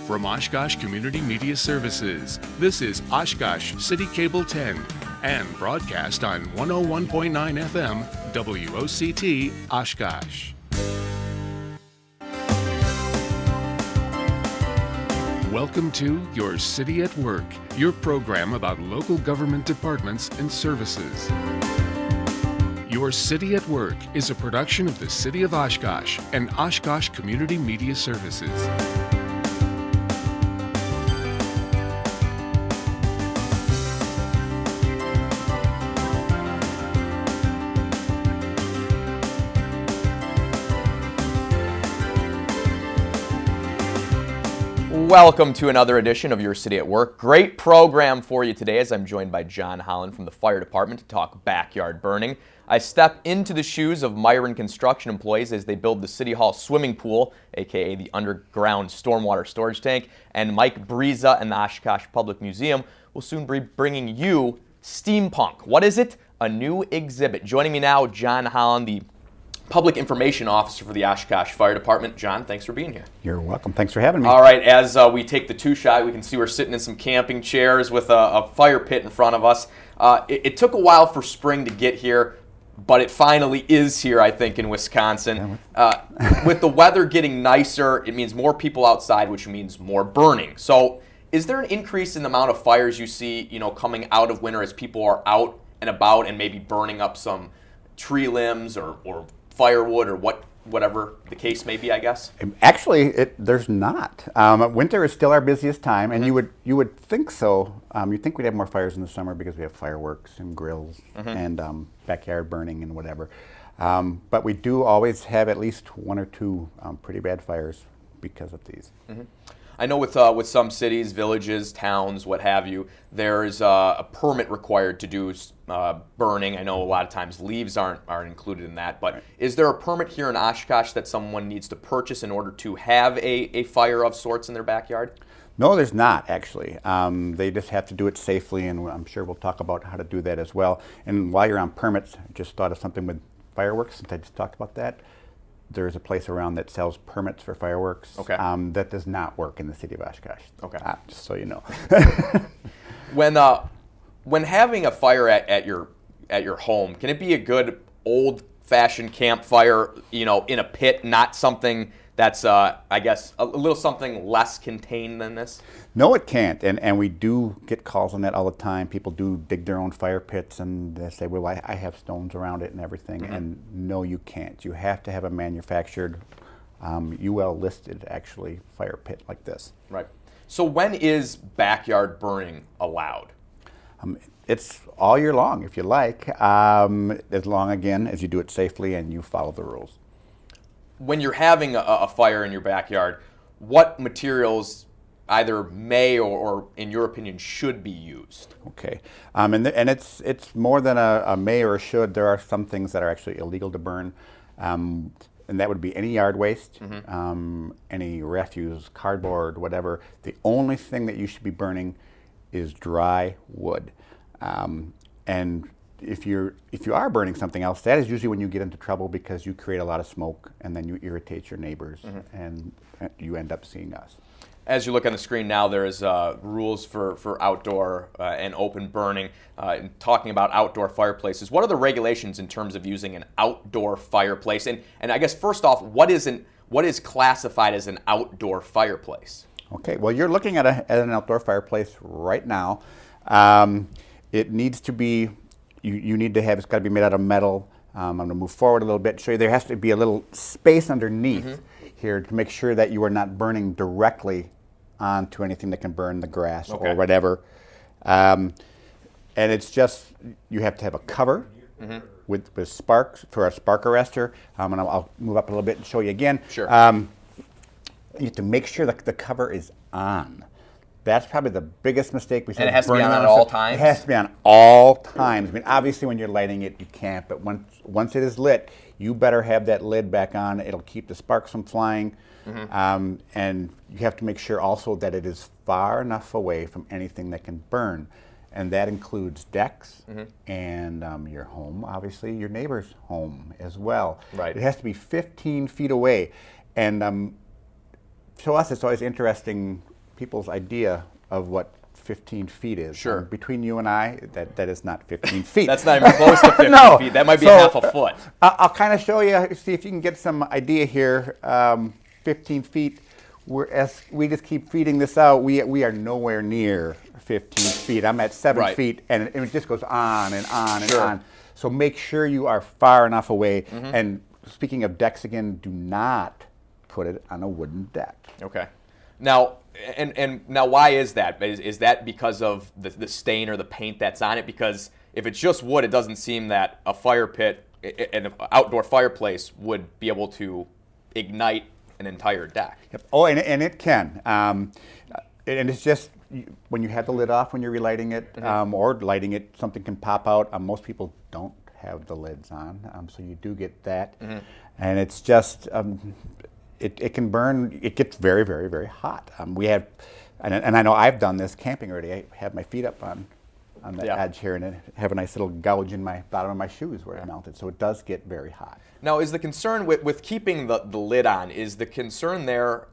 From Oshkosh Community Media Services, this is Oshkosh City Cable 10 and broadcast on 101.9 FM WOCT Oshkosh. Welcome to Your City at Work, your program about local government departments and services. Your City at Work is a production of the City of Oshkosh and Oshkosh Community Media Services. Welcome to another edition of Your City at Work. Great program for you today as I'm joined by John Holland from the Fire Department to talk backyard burning. I step into the shoes of Miron construction employees as they build the City Hall swimming pool, aka the underground stormwater storage tank, and Mike Breza and the Oshkosh Public Museum will soon be bringing you Steampunk. What is it? A new exhibit. Joining me now, John Holland, the Public Information Officer for the Oshkosh Fire Department. John, thanks for being here. You're welcome. Thanks for having me. All right, as we take the two-shot, we can see we're sitting in some camping chairs with a fire pit in front of us. It took a while for spring to get here, but it finally is here, I think, in Wisconsin. With the weather getting nicer, it means more people outside, which means more burning. So is there an increase in the amount of fires you see, coming out of winter as people are out and about and maybe burning up some tree limbs or firewood or whatever the case may be, I guess? Actually, there's not. Winter is still our busiest time, and you would think so. You'd think we'd have more fires in the summer because we have fireworks and grills and backyard burning and whatever. But we do always have at least one or two pretty bad fires because of these. I know with some cities, villages, towns, what have you, there's a permit required to do burning. I know a lot of times leaves aren't included in that, but is there a permit here in Oshkosh that someone needs to purchase in order to have a fire of sorts in their backyard? No, there's not, actually. They just have to do it safely, and I'm sure we'll talk about how to do that as well. And while you're on permits, I just thought of something with fireworks, since I just talked about that. There's a place around that sells permits for fireworks. Okay. That does not work in the city of Oshkosh. Okay. Just so you know. When having a fire at your home, can it be a good old-fashioned campfire, in a pit, not something that's, I guess, a little something less contained than this? No, it can't, and we do get calls on that all the time. People do dig their own fire pits, and they say, well, I have stones around it and everything, and no, you can't. You have to have a manufactured, UL-listed, actually, fire pit like this. Right. So when is backyard burning allowed? It's all year long, if you like, as long, again, as you do it safely and you follow the rules. When you're having a fire in your backyard, what materials either may or in your opinion, should be used? Okay. And it's more than a may or a should. There are some things that are actually illegal to burn. And that would be any yard waste, any refuse, cardboard, whatever. The only thing that you should be burning is dry wood. And if you are burning something else, that is usually when you get into trouble because you create a lot of smoke and then you irritate your neighbors and you end up seeing us. As you look on the screen now, there's rules for outdoor and open burning. And talking about outdoor fireplaces, what are the regulations in terms of using an outdoor fireplace? And I guess first off, what is classified as an outdoor fireplace? Okay, well, you're looking at an outdoor fireplace right now. It needs to be, you need to have, it's got to be made out of metal. I'm going to move forward a little bit, show you there has to be a little space underneath here to make sure that you are not burning directly onto anything that can burn the grass or whatever. And it's just, you have to have a cover with sparks for a spark arrestor. And I'll move up a little bit and show you again. Sure. You have to make sure that the cover is on. That's probably the biggest mistake we see. And it has to be on at all times? It has to be on all times. I mean, obviously when you're lighting it, you can't, but once it is lit, you better have that lid back on. It'll keep the sparks from flying. And you have to make sure also that it is far enough away from anything that can burn. And that includes decks and your home, obviously your neighbor's home as well. Right. It has to be 15 feet away. And to us, it's always interesting people's idea of what 15 feet is. Sure. Between you and I, that is not 15 feet. That's not even close to 50 No. feet. That might be So, half a foot. I'll kind of show you, see if you can get some idea here. 15 feet. As we just keep feeding this out, we are nowhere near 15 feet. I'm at 7 Right. feet, and it just goes on and on Sure. and on. So make sure you are far enough away. And speaking of decks again, do not put it on a wooden deck. Okay. Now, and now, why is that? Is that because of the stain or the paint that's on it? Because if it's just wood, it doesn't seem that a fire pit, an outdoor fireplace, would be able to ignite an entire deck. Yep. Oh, and it can. And it's just when you have the lid off when you're relighting it or lighting it, something can pop out. Most people don't have the lids on, so you do get that. And it's just, it can burn. It gets very, very, very hot. We have, and I know I've done this camping already. I have my feet up on the edge here, and I have a nice little gouge in my bottom of my shoes where I mounted. So it does get very hot. Now, is the concern with keeping the lid on, is the concern there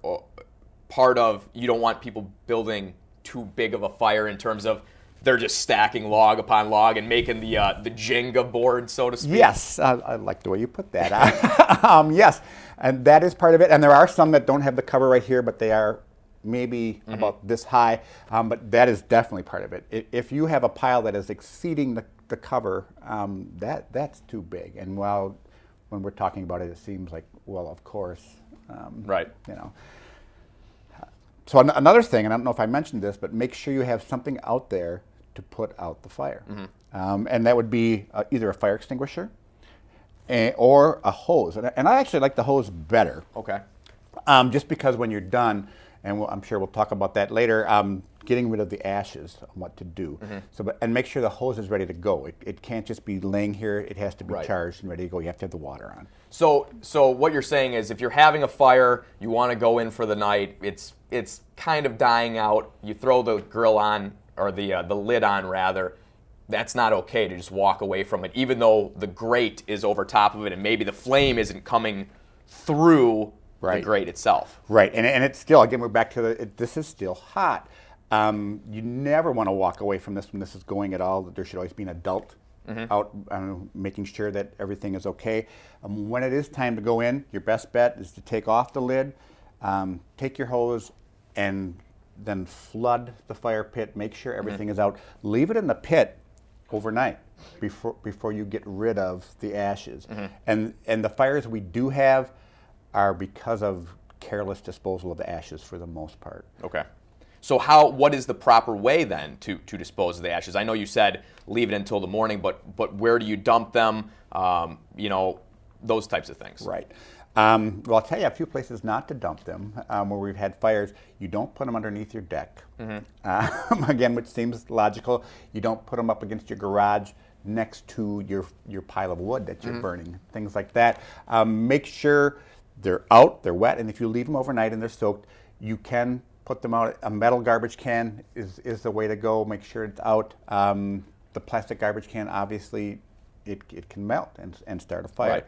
part of you don't want people building too big of a fire in terms of they're just stacking log upon log and making the Jenga board, so to speak? Yes, I like the way you put that. Yes, and that is part of it. And there are some that don't have the cover right here, but they are maybe about this high. But that is definitely part of it. If you have a pile that is exceeding the cover, that's too big. And while when we're talking about it, it seems like, well, of course, right. You know. So another thing, and I don't know if I mentioned this, but make sure you have something out there to put out the fire. And that would be either a fire extinguisher or a hose. And I actually like the hose better. Okay. Just because when you're done, and I'm sure we'll talk about that later, getting rid of the ashes and what to do. And make sure the hose is ready to go. It can't just be laying here. It has to be charged and ready to go. You have to have the water on. So what you're saying is if you're having a fire, you want to go in for the night, it's kind of dying out, you throw the grill on, or the lid on rather, that's not okay to just walk away from it, even though the grate is over top of it and maybe the flame isn't coming through the grate itself. Right, and it's still, again, we're back to this is still hot. You never want to walk away from this when this is going at all. There should always be an adult out making sure that everything is okay. When it is time to go in, your best bet is to take off the lid, take your hose, and then flood the fire pit. Make sure everything is out. Leave it in the pit overnight before you get rid of the ashes. And the fires we do have are because of careless disposal of the ashes for the most part. Okay. So what is the proper way then to dispose of the ashes? I know you said leave it until the morning, but where do you dump them? Those types of things. Right. Well, I'll tell you a few places not to dump them where we've had fires. You don't put them underneath your deck. Again, which seems logical. You don't put them up against your garage next to your pile of wood that you're burning, things like that. Make sure they're out, they're wet, and if you leave them overnight and they're soaked, you can put them out. A metal garbage can is the way to go. Make sure it's out. The plastic garbage can, obviously, it can melt and start a fire. Right.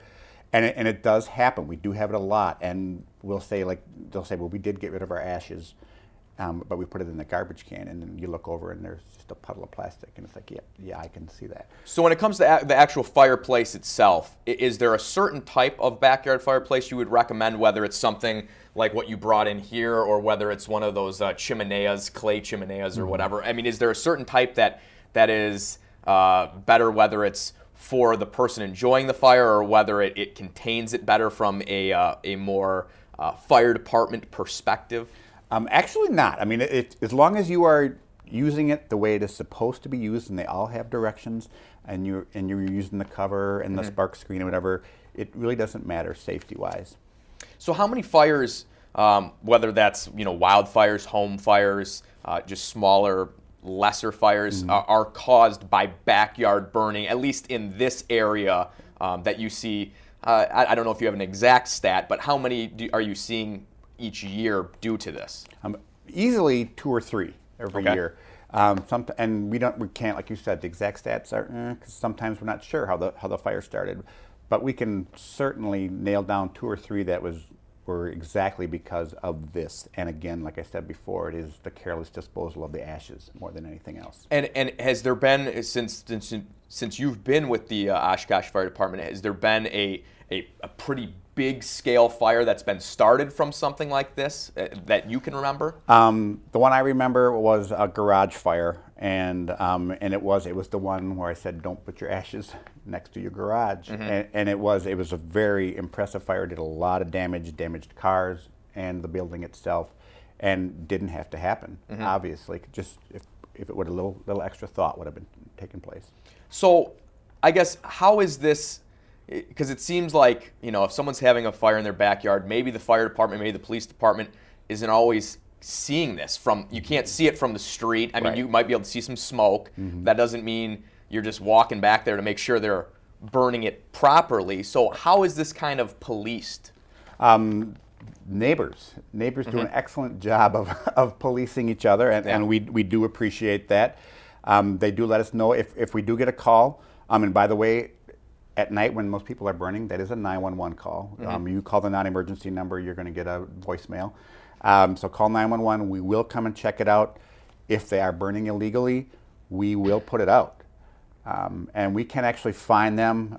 And it does happen. We do have it a lot. And they'll say, well, we did get rid of our ashes, but we put it in the garbage can. And then you look over and there's just a puddle of plastic. And it's like, yeah, I can see that. So when it comes to the actual fireplace itself, is there a certain type of backyard fireplace you would recommend, whether it's something like what you brought in here or whether it's one of those chimeneas, clay chimeneas or whatever? I mean, is there a certain type that is better, whether it's for the person enjoying the fire or whether it contains it better from a more fire department perspective? Actually not. I mean, as long as you are using it the way it is supposed to be used, and they all have directions, and you're using the cover and the spark screen or whatever, it really doesn't matter safety-wise. So how many fires, whether that's wildfires, home fires, just smaller, lesser fires, are caused by backyard burning, at least in this area that you see? I don't know if you have an exact stat, but how many are you seeing each year due to this? Easily 2 or 3 every year. And we can't, like you said, the exact stats are because sometimes we're not sure how the fire started, but we can certainly nail down 2 or 3 that was were exactly because of this. And again, like I said before, it is the careless disposal of the ashes more than anything else. And has there been, since you've been with the Oshkosh Fire Department, has there been a pretty big scale fire that's been started from something like this that you can remember? The one I remember was a garage fire, and it was the one where I said, "Don't put your ashes next to your garage." And it was a very impressive fire. Did a lot of damage, damaged cars and the building itself, and didn't have to happen. Obviously, just if it would a little extra thought would have been taken place. So, I guess how is this? Because it seems like, if someone's having a fire in their backyard, maybe the fire department, maybe the police department isn't always seeing this you can't see it from the street. I mean, you might be able to see some smoke. That doesn't mean you're just walking back there to make sure they're burning it properly. So how is this kind of policed? Neighbors do an excellent job of policing each other, and we do appreciate that. They do let us know if we do get a call. And by the way, at night when most people are burning, that is a 911 call. You call the non-emergency number, you're going to get a voicemail. So call 911. We will come and check it out. If they are burning illegally, we will put it out. And we can actually fine them.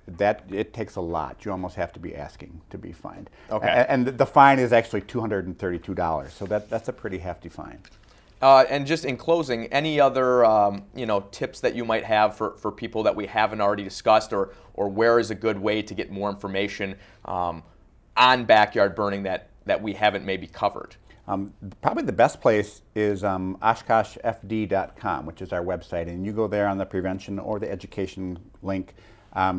That it takes a lot. You almost have to be asking to be fined. Okay. And the fine is actually $232. So that's a pretty hefty fine. And just in closing, any other tips that you might have for people that we haven't already discussed, or where is a good way to get more information on backyard burning that we haven't maybe covered? Probably the best place is OshkoshFD.com, which is our website, and you go there on the prevention or the education link.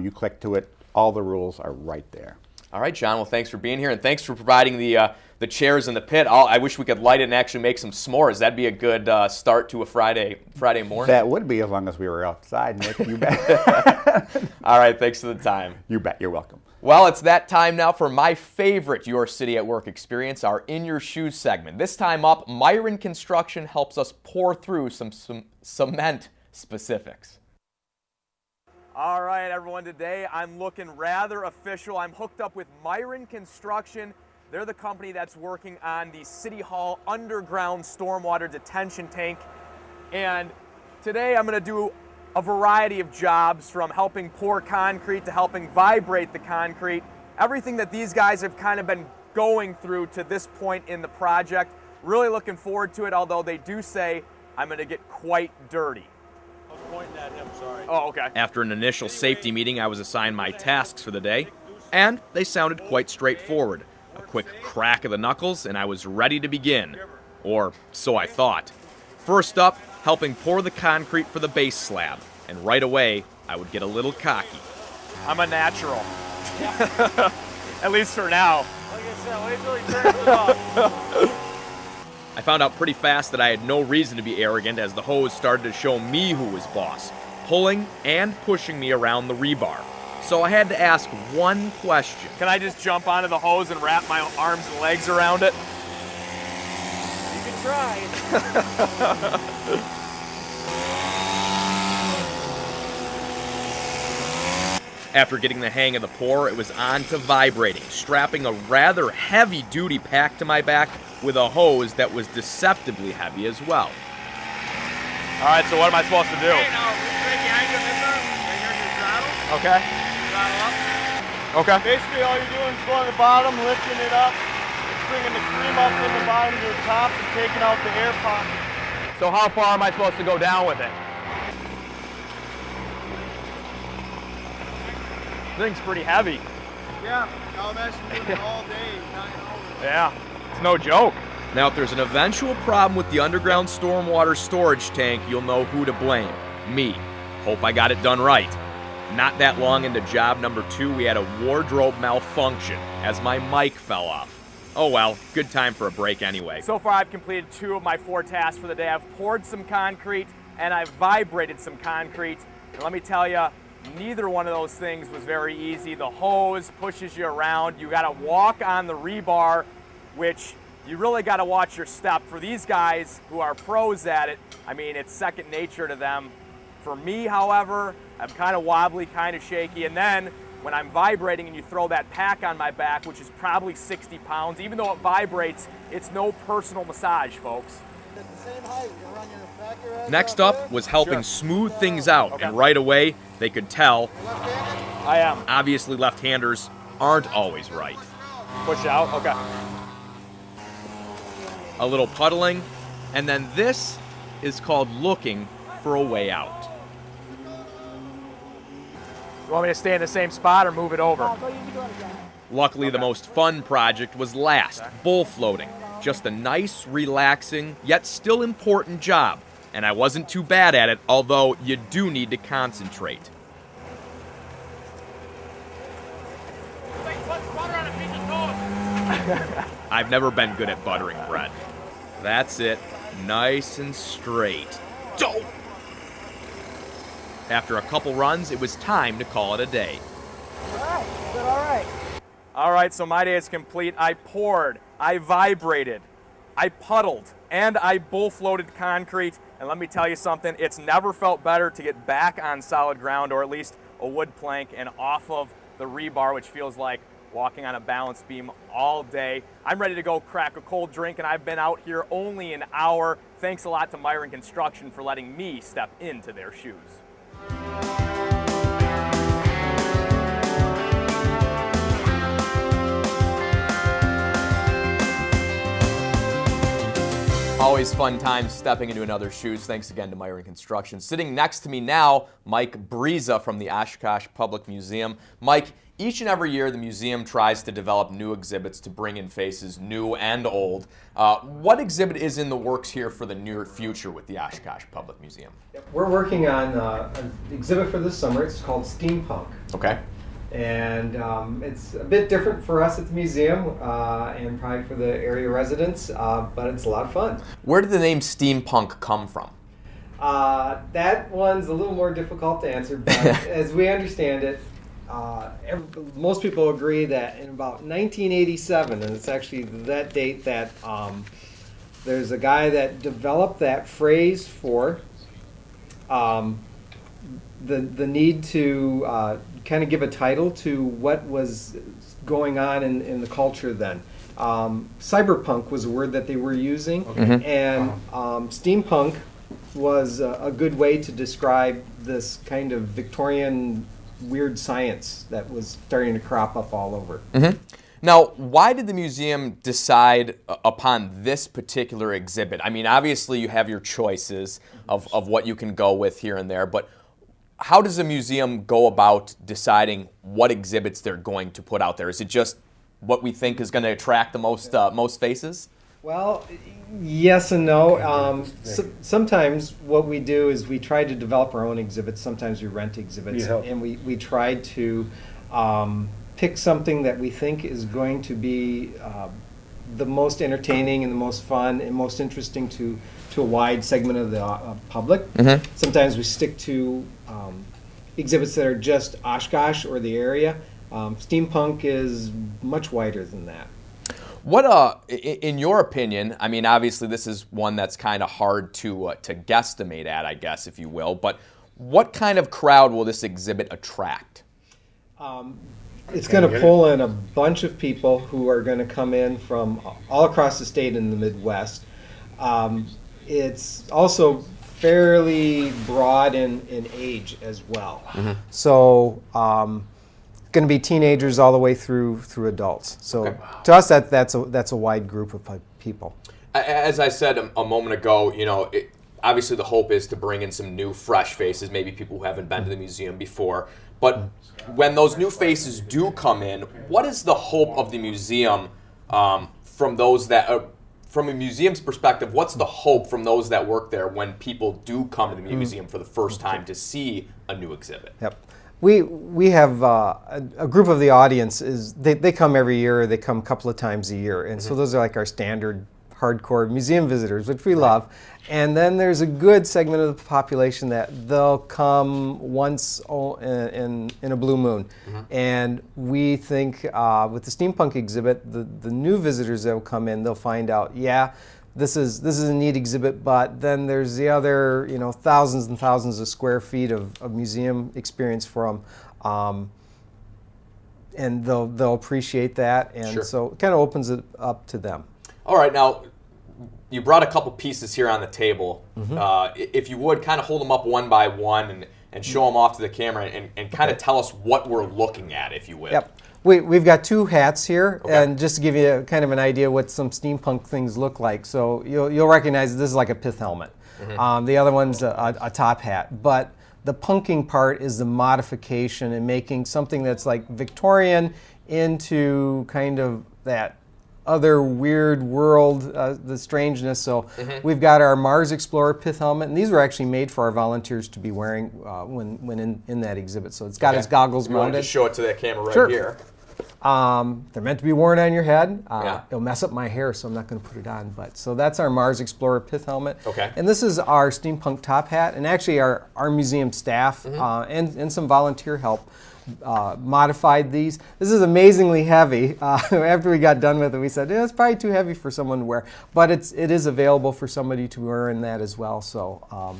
You click to it. All the rules are right there. All right, John. Well, thanks for being here, and thanks for providing the chairs in the pit. I wish we could light it and actually make some s'mores. That'd be a good start to a Friday morning. That would be, as long as we were outside, Nick. You bet. All right, thanks for the time. You bet. You're welcome. Well, it's that time now for my favorite Your City at Work experience, our In Your Shoes segment. This time up, Miron Construction helps us pour through some cement specifics. All right, everyone, today I'm looking rather official. I'm hooked up with Miron Construction. They're the company that's working on the City Hall underground stormwater detention tank. And today I'm going to do a variety of jobs, from helping pour concrete to helping vibrate the concrete. Everything that these guys have kind of been going through to this point in the project. Really looking forward to it, although they do say I'm going to get quite dirty. I was pointing at him, sorry. Oh, okay. After an initial safety meeting, I was assigned my tasks for the day, and they sounded quite straightforward. A quick crack of the knuckles, and I was ready to begin. Or so I thought. First up, helping pour the concrete for the base slab, and right away, I would get a little cocky. I'm a natural. At least for now. Like I said, wait till he turns it off. I found out pretty fast that I had no reason to be arrogant, as the hose started to show me who was boss, pulling and pushing me around the rebar. So I had to ask one question. Can I just jump onto the hose and wrap my arms and legs around it? You can try. After getting the hang of the pour, it was on to vibrating, strapping a rather heavy-duty pack to my back with a hose that was deceptively heavy as well. All right, so what am I supposed to do? Hey, now, right behind you, this arm, right here in your throttle. Okay. Throttle up. Okay. Basically, all you're doing is going to the bottom, lifting it up, bringing the cream up from the bottom to the top, and taking out the air pocket. So how far am I supposed to go down with it? This thing's pretty heavy. Yeah, I'll imagine doing it all day, 9 hours. Yeah, it's no joke. Now, if there's an eventual problem with the underground stormwater storage tank, you'll know who to blame. Me. Hope I got it done right. Not that long into job number 2, we had a wardrobe malfunction as my mic fell off. Oh well, good time for a break anyway. So far I've completed 2 of my 4 tasks for the day. I've poured some concrete and I've vibrated some concrete. And let me tell you, neither one of those things was very easy. The hose pushes you around. You gotta walk on the rebar, which you really gotta watch your step. For these guys who are pros at it, I mean, it's second nature to them. For me, however, I'm kind of wobbly, kind of shaky. And then when I'm vibrating and you throw that pack on my back, which is probably 60 pounds, even though it vibrates, it's no personal massage, folks. Next up was helping smooth things out, and right away, they could tell I am. obviously left-handers aren't always right. Push out, okay. A little puddling, and then this is called looking for a way out. You want me to stay in the same spot or move it over? Luckily, the most fun project was last, bull floating. Just a nice, relaxing, yet still important job. And I wasn't too bad at it, although you do need to concentrate. I've never been good at buttering bread. That's it, nice and straight. Dope! After a couple runs, it was time to call it a day. All right, so my day is complete. I poured, I vibrated, I puddled, and I bull floated concrete. And let me tell you something, it's never felt better to get back on solid ground, or at least a wood plank, and off of the rebar, which feels like walking on a balance beam all day. I'm ready to go crack a cold drink, and I've been out here only an hour. Thanks a lot to Miron Construction for letting me step into their shoes. Always fun times stepping into another's shoes. Thanks again to Miron Construction. Sitting next to me now, Mike Breza from the Oshkosh Public Museum. Mike, each and every year the museum tries to develop new exhibits to bring in faces new and old. What exhibit is in the works here for the near future with the Oshkosh Public Museum? We're working on an exhibit for this summer. It's called Steampunk. Okay. And it's a bit different for us at the museum and probably for the area residents, but it's a lot of fun. Where did the name Steampunk come from? That one's a little more difficult to answer, but as we understand it, most people agree that in about 1987, and it's actually that date that there's a guy that developed that phrase for the need to kind of give a title to what was going on in the culture then. Cyberpunk was a word that they were using, and steampunk was a good way to describe this kind of Victorian weird science that was starting to crop up all over. Now, why did the museum decide upon this particular exhibit? I mean, obviously you have your choices of what you can go with here and there, but how does a museum go about deciding what exhibits they're going to put out there? Is it just what we think is going to attract the most faces? Well, yes and no. Sometimes what we do is we try to develop our own exhibits. Sometimes we rent exhibits, and we try to pick something that we think is going to be the most entertaining and the most fun and most interesting to a wide segment of the public. Sometimes we stick to exhibits that are just Oshkosh or the area. Steampunk is much wider than that. What, in your opinion, I mean, obviously this is one that's kind of hard to guesstimate at, I guess, if you will, but what kind of crowd will this exhibit attract? It's going to pull in a bunch of people who are going to come in from all across the state in the Midwest. It's also fairly broad in age as well. So it's going to be teenagers all the way through adults. So to us, that's a wide group of people. As I said a moment ago, you know, obviously the hope is to bring in some new, fresh faces, maybe people who haven't been to the museum before. But when those new faces do come in, what is the hope of the museum from those that, from a museum's perspective, what's the hope from those that work there when people do come to the museum for the first time to see a new exhibit? Yep. We have a group of the audience, they come every year, they come a couple of times a year, and so those are like our standard hardcore museum visitors, which we love. And then there's a good segment of the population that they'll come once in a blue moon. And we think with the Steampunk exhibit, the new visitors that will come in, they'll find out, yeah, this is a neat exhibit, but then there's the other, thousands and thousands of square feet of museum experience for them. and they'll appreciate that, and Sure. so it kind of opens it up to them. All right, now you brought a couple pieces here on the table. If you would, kind of hold them up one by one and show them off to the camera and kind of tell us what we're looking at, if you will. Yep. We've got two hats here, Okay. and just to give you kind of an idea what some steampunk things look like. So you'll recognize this is like a pith helmet. The other one's a top hat. But the punking part is the modification and making something that's like Victorian into kind of that other weird world, the strangeness. So we've got our Mars Explorer pith helmet, and these were actually made for our volunteers to be wearing when in that exhibit. So it's got its goggles You want to mounted. just show it to that camera right Sure. here. They're meant to be worn on your head. Yeah. It'll mess up my hair, so I'm not going to put it on. But so that's our Mars Explorer pith helmet. Okay. And this is our steampunk top hat, and actually our museum staff and some volunteer help modified these. This is amazingly heavy. After we got done with it, we said it's probably too heavy for someone to wear, but it is available for somebody to wear in that as well. So.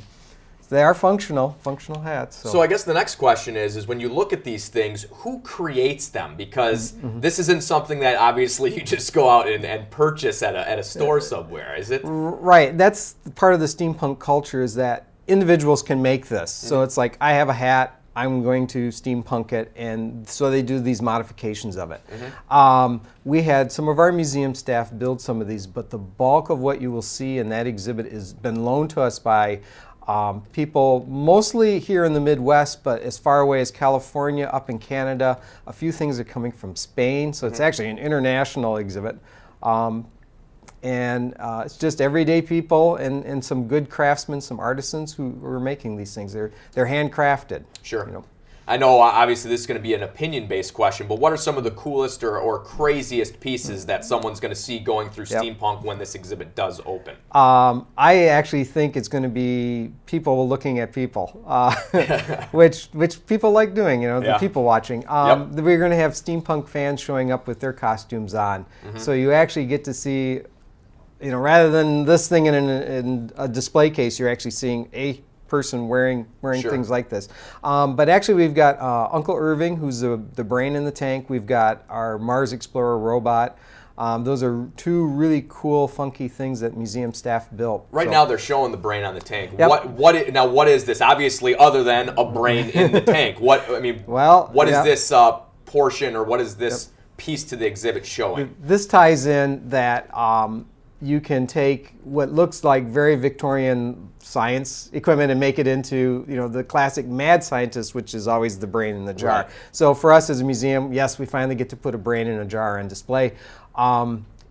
They are functional hats. So I guess the next question is when you look at these things, who creates them? Because this isn't something that obviously you just go out and purchase at a store somewhere, is it? Right. That's part of the steampunk culture is that individuals can make this. So it's like, I have a hat, I'm going to steampunk it, and so they do these modifications of it. We had some of our museum staff build some of these, but the bulk of what you will see in that exhibit has been loaned to us by people mostly here in the Midwest, but as far away as California, up in Canada. A few things are coming from Spain, so it's actually an international exhibit. And it's just everyday people and some good craftsmen, some artisans who are making these things. They're handcrafted. Sure. You know. I know obviously this is going to be an opinion-based question, but what are some of the coolest or craziest pieces that someone's going to see going through Steampunk when this exhibit does open? I actually think it's going to be people looking at people, which people like doing, the people watching. We're going to have steampunk fans showing up with their costumes on. So you actually get to see, rather than this thing in a display case, you're actually seeing a person wearing Sure. things like this. But actually we've got Uncle Irving, who's the brain in the tank. We've got our Mars Explorer robot. Those are two really cool, funky things that museum staff built. Right now they're showing the brain on the tank. Yep. What is this? Obviously, other than a brain in the tank. What is this portion or what is this piece to the exhibit showing? This ties in that you can take what looks like very Victorian science equipment and make it into, the classic mad scientist, which is always the brain in the jar. Right. So for us as a museum, yes, we finally get to put a brain in a jar on display.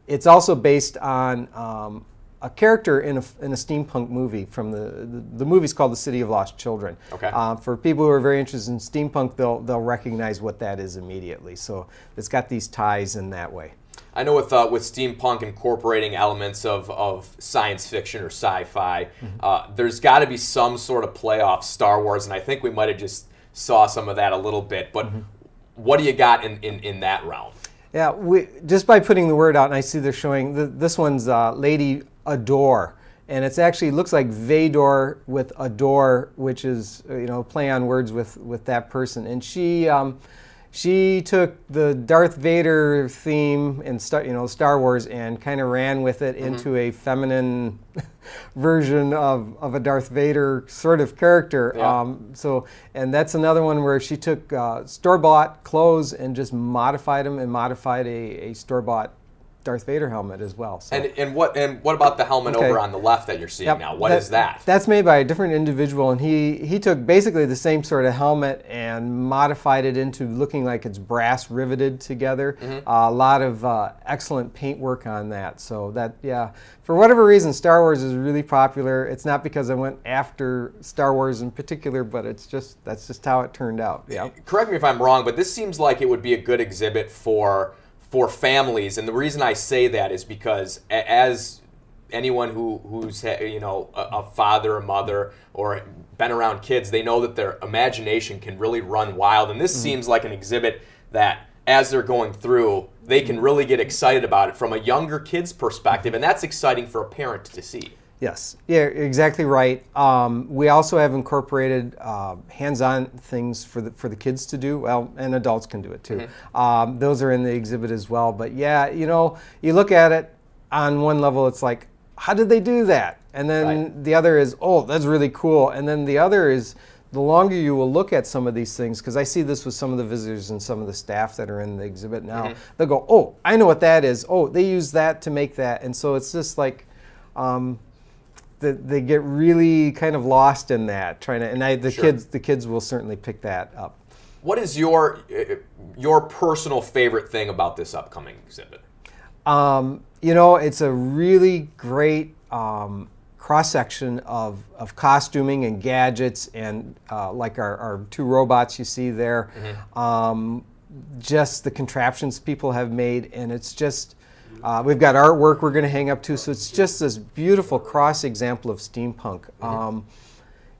It's also based on a character in a steampunk movie from the movie's called The City of Lost Children. Okay. For people who are very interested in steampunk, they'll recognize what that is immediately. So it's got these ties in that way. I know with steampunk incorporating elements of science fiction or sci-fi, there's got to be some sort of play off Star Wars, and I think we might have just saw some of that a little bit. But what do you got in that realm? Yeah, just by putting the word out, and I see they're showing this one's Lady Adore, and it's actually looks like Vador with Adore, which is play on words with that person, and she took the Darth Vader theme in Star Wars and kind of ran with it into a feminine version of a Darth Vader sort of character. Yeah. And that's another one where she took store-bought clothes and just modified them and modified a store-bought Darth Vader helmet as well. So. And what about the helmet over on the left that you're seeing now? What is that? That's made by a different individual, and he took basically the same sort of helmet and modified it into looking like it's brass riveted together. A lot of excellent paint work on that. So for whatever reason, Star Wars is really popular. It's not because I went after Star Wars in particular, but that's just how it turned out. Yeah. Correct me if I'm wrong, but this seems like it would be a good exhibit for families, and the reason I say that is because as anyone who's a father or mother or been around kids, they know that their imagination can really run wild, and this seems like an exhibit that as they're going through, they can really get excited about it from a younger kid's perspective, and that's exciting for a parent to see. Yes, yeah, exactly right. We also have incorporated hands-on things for the kids to do. Well, and adults can do it too. Those are in the exhibit as well. But yeah, you know, you look at it on one level, it's like, how did they do that? And then the other is, oh, that's really cool. And then the other is, the longer you will look at some of these things, because I see this with some of the visitors and some of the staff that are in the exhibit now, they'll go, oh, I know what that is. Oh, they use that to make that. And so it's just like, they get really kind of lost in that, trying to, and the kids will certainly pick that up. What is your personal favorite thing about this upcoming exhibit? You know, it's a really great cross-section of costuming and gadgets, and like our two robots you see there, just the contraptions people have made, and it's just, we've got artwork we're going to hang up too, so it's just this beautiful cross-example of steampunk.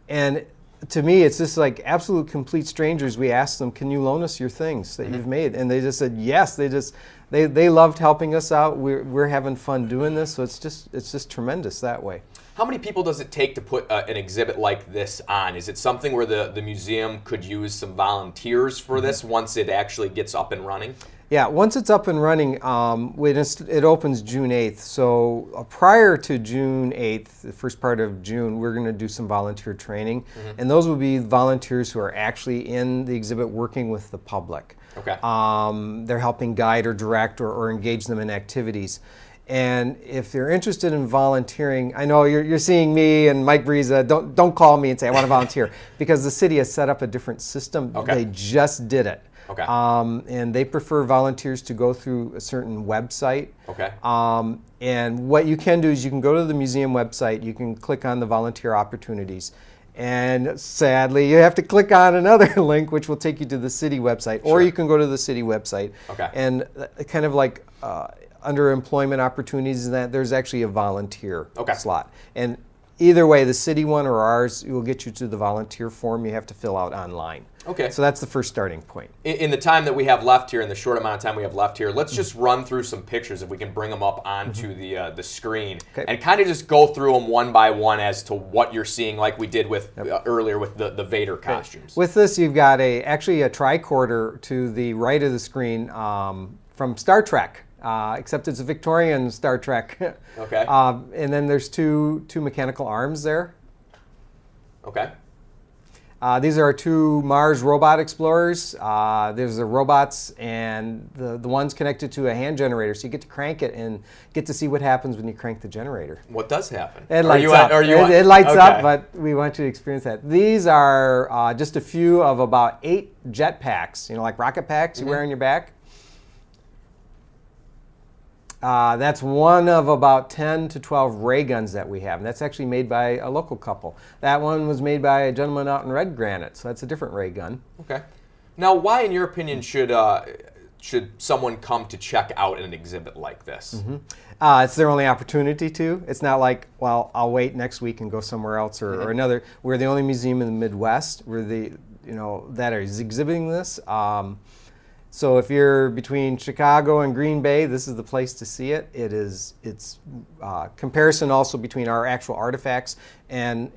And to me, it's just like absolute complete strangers. We asked them, can you loan us your things that you've made? And they just said yes. They loved helping us out. We're having fun doing this, so it's just tremendous that way. How many people does it take to put an exhibit like this on? Is it something where the museum could use some volunteers for this once it actually gets up and running? Yeah, once it's up and running, it opens June 8th. So prior to June 8th, the first part of June, we're going to do some volunteer training. And those will be volunteers who are actually in the exhibit working with the public. Okay. They're helping guide or direct or engage them in activities. And if they're interested in volunteering, I know you're seeing me and Mike Breza. Don't call me and say I want to volunteer, because the city has set up a different system. They just did it. Okay. And they prefer volunteers to go through a certain website. Okay. And what you can do is you can go to the museum website. You can click on the volunteer opportunities. And sadly, you have to click on another link, which will take you to the city website. Or you can go to the city website. Okay. And kind of like under employment opportunities, that there's actually a volunteer slot. And either way, the city one or ours, will get you to the volunteer form you have to fill out online. Okay. So that's the first starting point. In the time that we have left here, in the short amount of time we have left here, let's just run through some pictures, if we can bring them up onto the screen, and kind of just go through them one by one as to what you're seeing, like we did with earlier with the Vader costumes. With this, you've got actually a tricorder to the right of the screen from Star Trek. Except it's a Victorian Star Trek. Okay. And then there's two mechanical arms there. Okay. These are our two Mars robot explorers. There's the robots and the ones connected to a hand generator, so you get to crank it and get to see what happens when you crank the generator. What does happen? It lights up. It lights up, but we want you to experience that. These are just a few of about 8 jet packs, like rocket packs you wear on your back. That's one of about 10 to 12 ray guns that we have. And that's actually made by a local couple. That one was made by a gentleman out in Red Granite, so that's a different ray gun. Okay. Now, why, in your opinion, should someone come to check out an exhibit like this? It's their only opportunity to. It's not like, well, I'll wait next week and go somewhere else or another. We're the only museum in the Midwest that is exhibiting this. So if you're between Chicago and Green Bay, this is the place to see it. It's comparison also between our actual artifacts and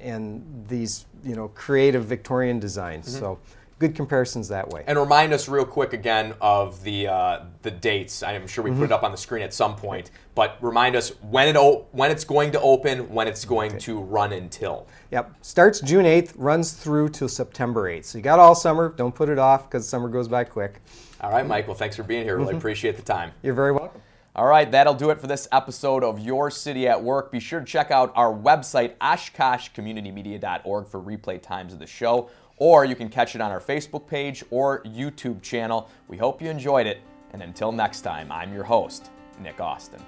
these creative Victorian designs. So good comparisons that way. And remind us real quick again of the dates. I'm sure we put it up on the screen at some point, but remind us when it's going to open, when it's going to run until. Yep, starts June 8th, runs through till September 8th. So you got all summer. Don't put it off because summer goes by quick. All right, Mike. Well, thanks for being here. Really appreciate the time. You're very welcome. All right, that'll do it for this episode of Your City at Work. Be sure to check out our website, OshkoshCommunityMedia.org, for replay times of the show, or you can catch it on our Facebook page or YouTube channel. We hope you enjoyed it, and until next time, I'm your host, Nick Austin.